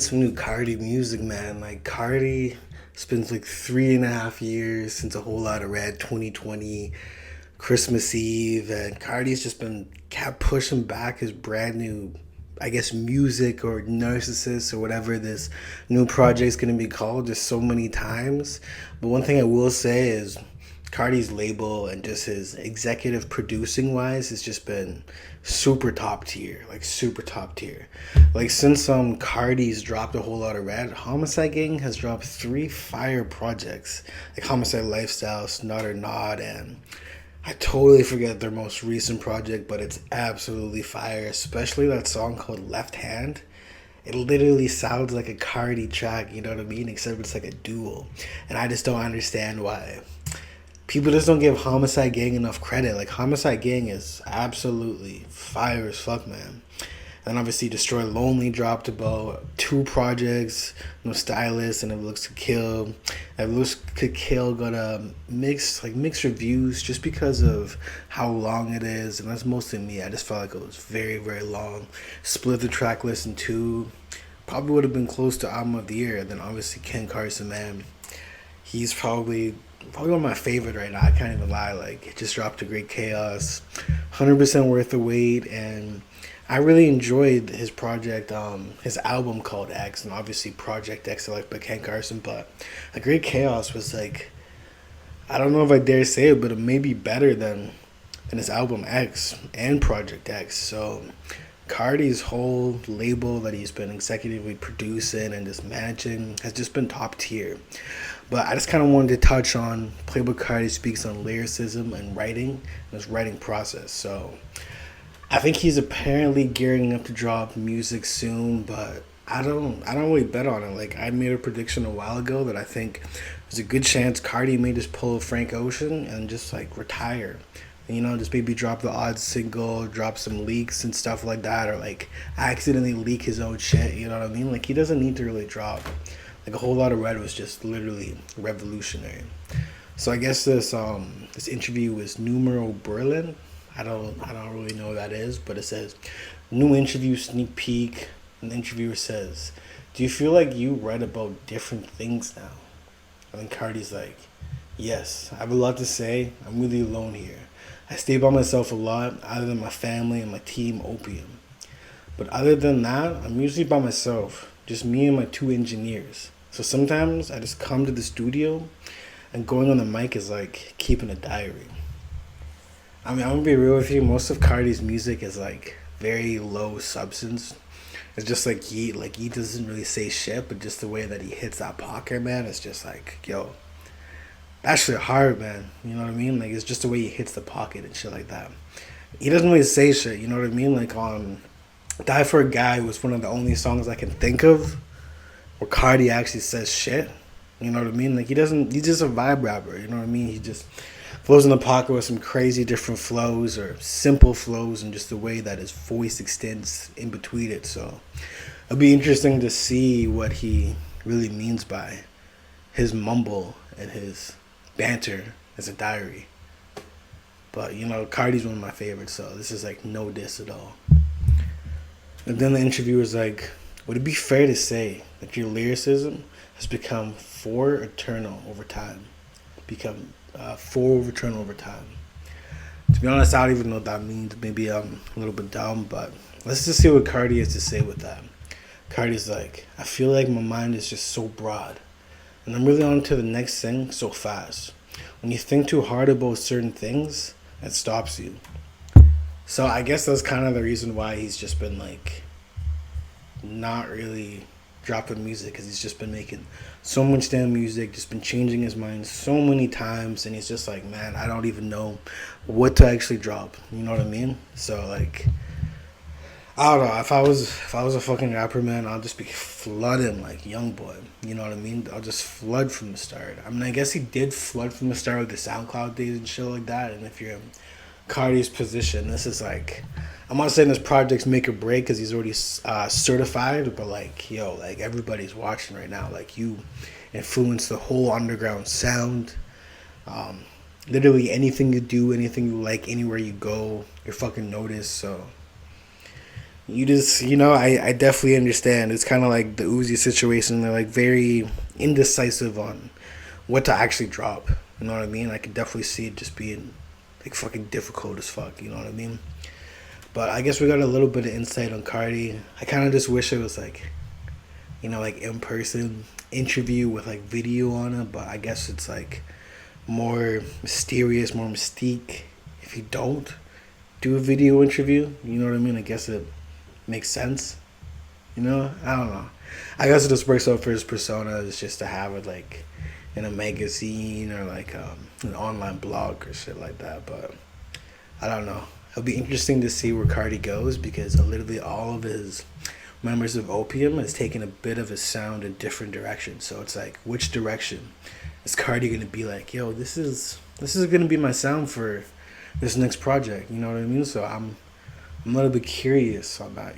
Some new Carti music, man. Like Carti spends like 3.5 years since a whole lot of red 2020 Christmas Eve, and Carti's just been kept pushing back his brand new, I guess, music or narcissist or whatever this new project's gonna be called just so many times. But one thing I will say is Cardi's label and just his executive producing wise has just been super top tier, like super top tier. Like since Cardi's dropped a whole lot of red, Homicide Gang has dropped three fire projects, like Homicide Lifestyle, Snot or Nod, and I totally forget their most recent project, but it's absolutely fire, especially that song called Left Hand. It literally sounds like a Cardi track, you know what I mean? Except it's like a duel. And I just don't understand why people just don't give Homicide Gang enough credit. Like Homicide Gang is absolutely fire as fuck, man. And obviously Destroy Lonely dropped about two projects, No Stylist and It Looks to Kill. It Looks to Kill got a mixed reviews just because of how long it is, and that's mostly me. I just felt like it was very, very long. Split the track list in two. Probably would have been close to album of the year. And then obviously Ken Carson, man. He's probably one of my favorite right now. I can't even lie. Like it just dropped a great chaos, 100% worth the wait, and I really enjoyed his project, his album called X, and obviously Project X, like by Ken Carson. But a great chaos was like, I don't know if I dare say it, but it may be better than his album X and Project X. So Cardi's whole label that he's been executively producing and just managing has just been top tier. But I just kind of wanted to touch on Playboi Carti speaks on lyricism and writing and his writing process. So I think he's apparently gearing up to drop music soon, but I don't really bet on it. Like I made a prediction a while ago that I think there's a good chance Carti may just pull a Frank Ocean and just like retire. You know, just maybe drop the odd single, drop some leaks and stuff like that, or like accidentally leak his own shit. You know what I mean? Like he doesn't need to really drop. Like a whole lot of red was just literally revolutionary. So I guess this interview was numero Berlin. I don't really know what that is, but it says new interview sneak peek. And the interviewer says, "Do you feel like you write about different things now?" And then Cardi's like, "Yes, I have a lot to say. I'm really alone here. I stay by myself a lot, other than my family and my team Opium. But other than that, I'm usually by myself, just me and my two engineers. So sometimes I just come to the studio, and going on the mic is like keeping a diary." I mean, I'm gonna be real with you. Most of Cardi's music is like very low substance. It's just like he doesn't really say shit, but just the way that he hits that pocket, man, it's just like, yo, that shit hard, man. You know what I mean? Like it's just the way he hits the pocket and shit like that. He doesn't really say shit. You know what I mean? Like on "Die for a Guy" was one of the only songs I can think of where Cardi actually says shit. You know what I mean? Like he doesn't. He's just a vibe rapper. You know what I mean? He just flows in the pocket with some crazy different flows or simple flows and just the way that his voice extends in between it. So it'll be interesting to see what he really means by his mumble and his banter as a diary. But you know, Cardi's one of my favorites, so this is like no diss at all. And then the interviewer's like, "Would it be fair to say that your lyricism has become for eternal over time? Become for eternal over time?" To be honest, I don't even know what that means. Maybe I'm a little bit dumb, but let's just see what Cardi has to say with that. Cardi's like, "I feel like my mind is just so broad, and I'm really on to the next thing so fast. When you think too hard about certain things, it stops you." So I guess that's kind of the reason why he's just been like not really dropping music, because he's just been making so much damn music, just been changing his mind so many times, and he's just like, man, I don't even know what to actually drop. You know what I mean? So like, I don't know. If I was a fucking rapper, man, I'll just be flooding like Young Boy. You know what I mean? I'll just flood from the start. I mean, I guess he did flood from the start with the SoundCloud days and shit like that. And if you're in Cardi's position, this is like, I'm not saying this project's make or break because he's already certified, but like, yo, like everybody's watching right now. Like you influence the whole underground sound. Literally anything you do, anything you like, anywhere you go, you're fucking noticed. So You just, I definitely understand. It's kind of like the Uzi situation. They're like very indecisive on what to actually drop. You know what I mean? I could definitely see it just being like fucking difficult as fuck. You know what I mean? But I guess we got a little bit of insight on Cardi. I kind of just wish it was like, like in person interview with like video on it. But I guess it's like more mysterious, more mystique if you don't do a video interview. You know what I mean? I guess it makes sense. I don't know. I guess it just works out for his persona is just to have it like in a magazine or like an online blog or shit like that. But I don't know. It'll be interesting to see where Cardi goes because literally all of his members of Opium has taken a bit of his sound in different directions. So it's like, which direction is Cardi gonna be like? Yo, this is gonna be my sound for this next project. You know what I mean? So I'm a little bit curious on that.